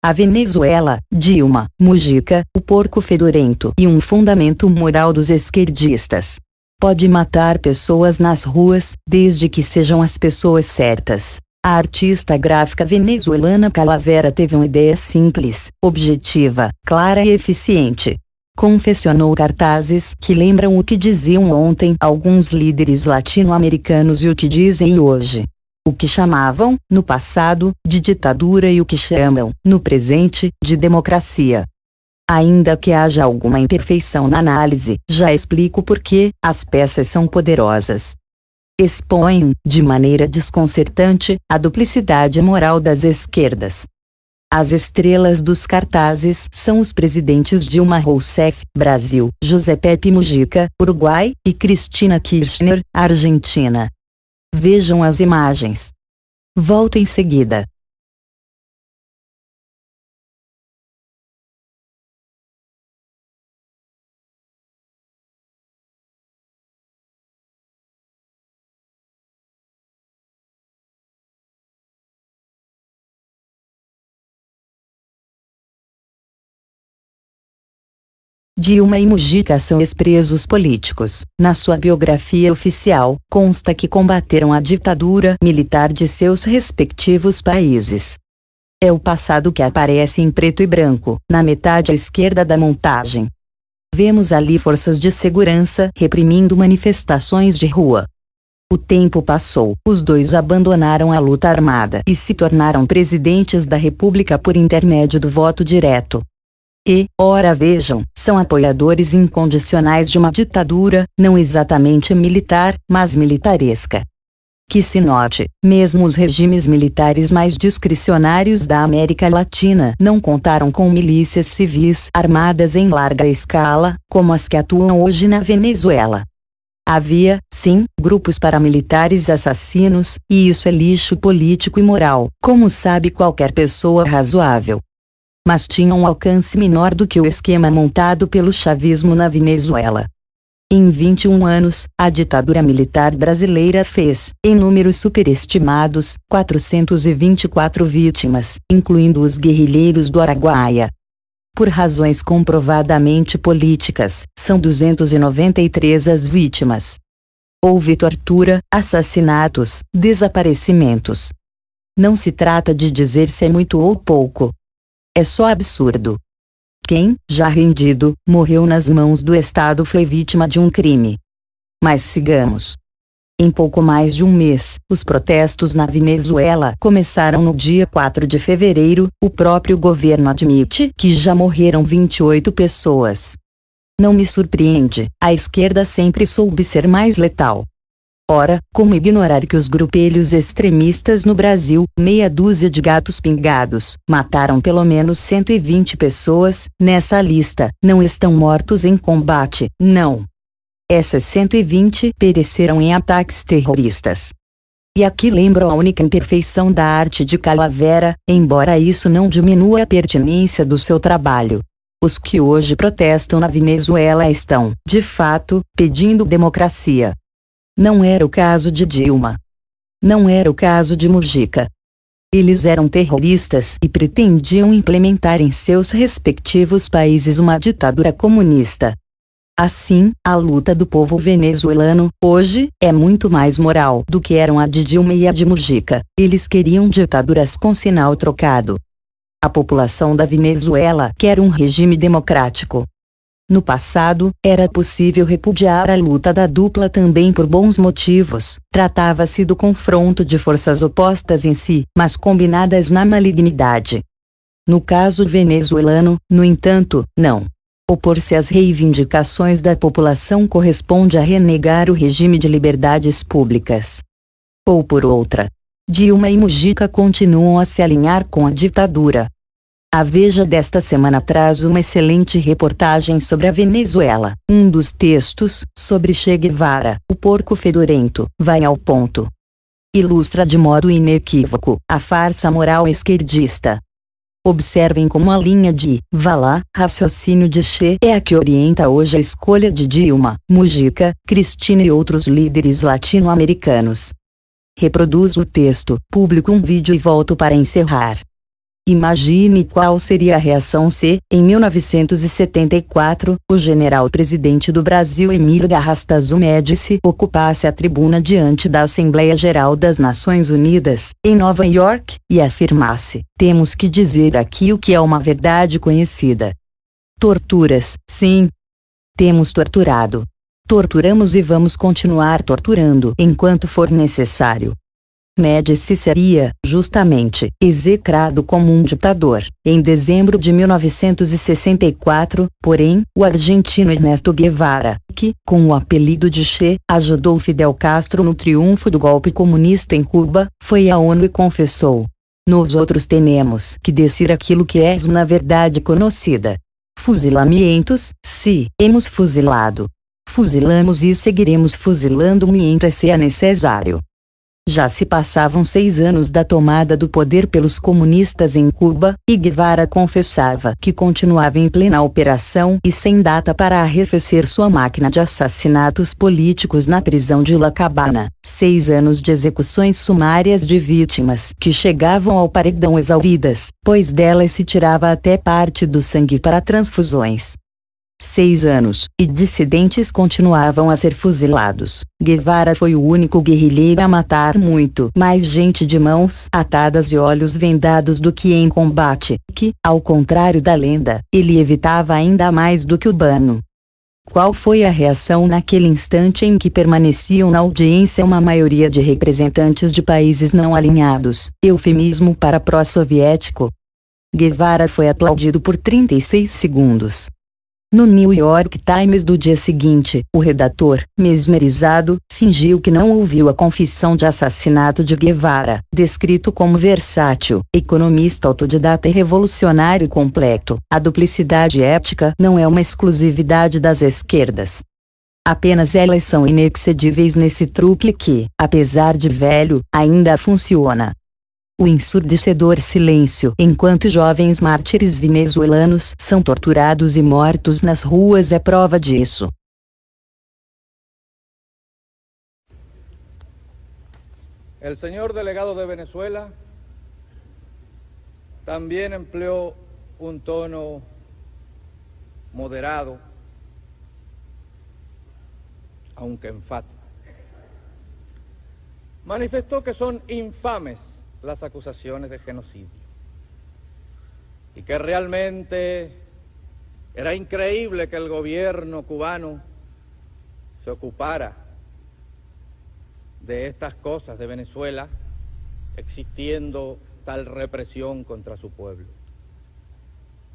A Venezuela, Dilma, Mujica, o porco fedorento e um fundamento moral dos esquerdistas. Pode matar pessoas nas ruas, desde que sejam as pessoas certas. A artista gráfica venezuelana Calavera teve uma ideia simples, objetiva, clara e eficiente. Confeccionou cartazes que lembram o que diziam ontem alguns líderes latino-americanos e o que dizem hoje. O que chamavam, no passado, de ditadura e o que chamam, no presente, de democracia. Ainda que haja alguma imperfeição na análise, já explico por que as peças são poderosas. Expõem, de maneira desconcertante, a duplicidade moral das esquerdas. As estrelas dos cartazes são os presidentes Dilma Rousseff, Brasil, José Pepe Mujica, Uruguai, e Cristina Kirchner, Argentina. Vejam as imagens. Volto em seguida. Dilma e Mujica são ex-presos políticos. Na sua biografia oficial, consta que combateram a ditadura militar de seus respectivos países. É o passado que aparece em preto e branco, na metade à esquerda da montagem. Vemos ali forças de segurança reprimindo manifestações de rua. O tempo passou, os dois abandonaram a luta armada e se tornaram presidentes da República por intermédio do voto direto. E, ora vejam, são apoiadores incondicionais de uma ditadura, não exatamente militar, mas militaresca. Que se note, mesmo os regimes militares mais discricionários da América Latina não contaram com milícias civis armadas em larga escala, como as que atuam hoje na Venezuela. Havia, sim, grupos paramilitares assassinos, e isso é lixo político e moral, como sabe qualquer pessoa razoável. Mas tinham um alcance menor do que o esquema montado pelo chavismo na Venezuela. Em 21 anos, a ditadura militar brasileira fez, em números superestimados, 424 vítimas, incluindo os guerrilheiros do Araguaia. Por razões comprovadamente políticas, são 293 as vítimas. Houve tortura, assassinatos, desaparecimentos. Não se trata de dizer se é muito ou pouco. É só absurdo. Quem, já rendido, morreu nas mãos do Estado foi vítima de um crime. Mas sigamos. Em pouco mais de um mês, os protestos na Venezuela começaram no dia 4 de fevereiro, o próprio governo admite que já morreram 28 pessoas. Não me surpreende, a esquerda sempre soube ser mais letal. Ora, como ignorar que os grupelhos extremistas no Brasil, meia dúzia de gatos pingados, mataram pelo menos 120 pessoas, nessa lista, não estão mortos em combate, não. Essas 120 pereceram em ataques terroristas. E aqui lembro a única imperfeição da arte de Calavera, embora isso não diminua a pertinência do seu trabalho. Os que hoje protestam na Venezuela estão, de fato, pedindo democracia. Não era o caso de Dilma. Não era o caso de Mujica. Eles eram terroristas e pretendiam implementar em seus respectivos países uma ditadura comunista. Assim, a luta do povo venezuelano, hoje, é muito mais moral do que eram a de Dilma e a de Mujica. Eles queriam ditaduras com sinal trocado. A população da Venezuela quer um regime democrático. No passado, era possível repudiar a luta da dupla também por bons motivos. Tratava-se do confronto de forças opostas em si, mas combinadas na malignidade. No caso venezuelano, no entanto, não. Opor-se às reivindicações da população corresponde a renegar o regime de liberdades públicas. Ou por outra, Dilma e Mujica continuam a se alinhar com a ditadura. A Veja desta semana traz uma excelente reportagem sobre a Venezuela. Um dos textos, sobre Che Guevara, o porco fedorento, vai ao ponto. Ilustra de modo inequívoco a farsa moral esquerdista. Observem como a linha de, vá lá, raciocínio de Che é a que orienta hoje a escolha de Dilma, Mujica, Cristina e outros líderes latino-americanos. Reproduzo o texto, publico um vídeo e volto para encerrar. Imagine qual seria a reação se, em 1974, o general-presidente do Brasil Emílio Garrastazu Médici ocupasse a tribuna diante da Assembleia Geral das Nações Unidas, em Nova York, e afirmasse: temos que dizer aqui o que é uma verdade conhecida. Torturas, sim. Temos torturado. Torturamos e vamos continuar torturando enquanto for necessário. Médici seria, justamente, execrado como um ditador. Em dezembro de 1964, porém, o argentino Ernesto Guevara, que, com o apelido de Che, ajudou Fidel Castro no triunfo do golpe comunista em Cuba, foi à ONU e confessou: nós outros temos que dizer aquilo que é na verdade conhecida. Fuzilamentos, se hemos fuzilado. Fuzilamos e seguiremos fuzilando mientras seja necessário. Já se passavam 6 anos da tomada do poder pelos comunistas em Cuba, e Guevara confessava que continuava em plena operação e sem data para arrefecer sua máquina de assassinatos políticos na prisão de La Habana. 6 anos de execuções sumárias de vítimas que chegavam ao paredão exauridas, pois delas se tirava até parte do sangue para transfusões. 6 anos, e dissidentes continuavam a ser fuzilados. Guevara foi o único guerrilheiro a matar muito mais gente de mãos atadas e olhos vendados do que em combate, que, ao contrário da lenda, ele evitava ainda mais do que o Bano. Qual foi a reação naquele instante em que permaneciam na audiência uma maioria de representantes de países não alinhados, eufemismo para pró-soviético? Guevara foi aplaudido por 36 segundos. No New York Times do dia seguinte, o redator, mesmerizado, fingiu que não ouviu a confissão de assassinato de Guevara, descrito como versátil, economista autodidata e revolucionário completo. A duplicidade ética não é uma exclusividade das esquerdas. Apenas elas são inexcedíveis nesse truque que, apesar de velho, ainda funciona. O ensurdecedor silêncio enquanto jovens mártires venezuelanos são torturados e mortos nas ruas é prova disso. El señor delegado de Venezuela también empleó un tono moderado, aunque enfático. Manifestó que son infames las acusaciones de genocidio y que realmente era increíble que el gobierno cubano se ocupara de estas cosas de Venezuela, existiendo tal represión contra su pueblo.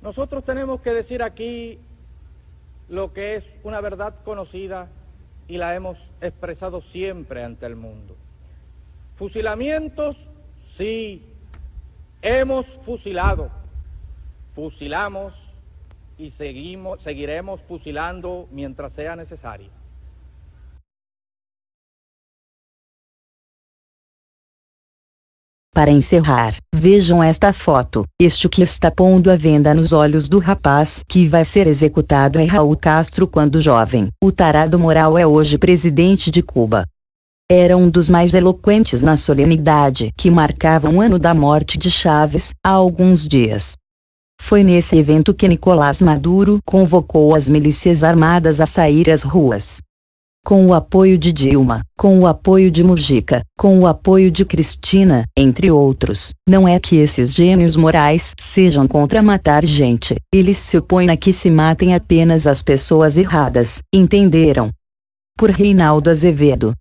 Nosotros tenemos que decir aquí lo que es una verdad conocida y la hemos expresado siempre ante el mundo. Fusilamientos, sí, hemos fusilado, fusilamos y seguiremos fusilando mientras sea necesario. Para encerrar, vejam esta foto. Este que está pondo a venda nos olhos do rapaz que vai ser executado é Raul Castro quando jovem. O tarado moral é hoje presidente de Cuba. Era um dos mais eloquentes na solenidade que marcava o ano da morte de Chávez, há alguns dias. Foi nesse evento que Nicolás Maduro convocou as milícias armadas a sair às ruas. Com o apoio de Dilma, com o apoio de Mujica, com o apoio de Cristina, entre outros. Não é que esses gênios morais sejam contra matar gente, eles se opõem a que se matem apenas as pessoas erradas, entenderam? Por Reinaldo Azevedo.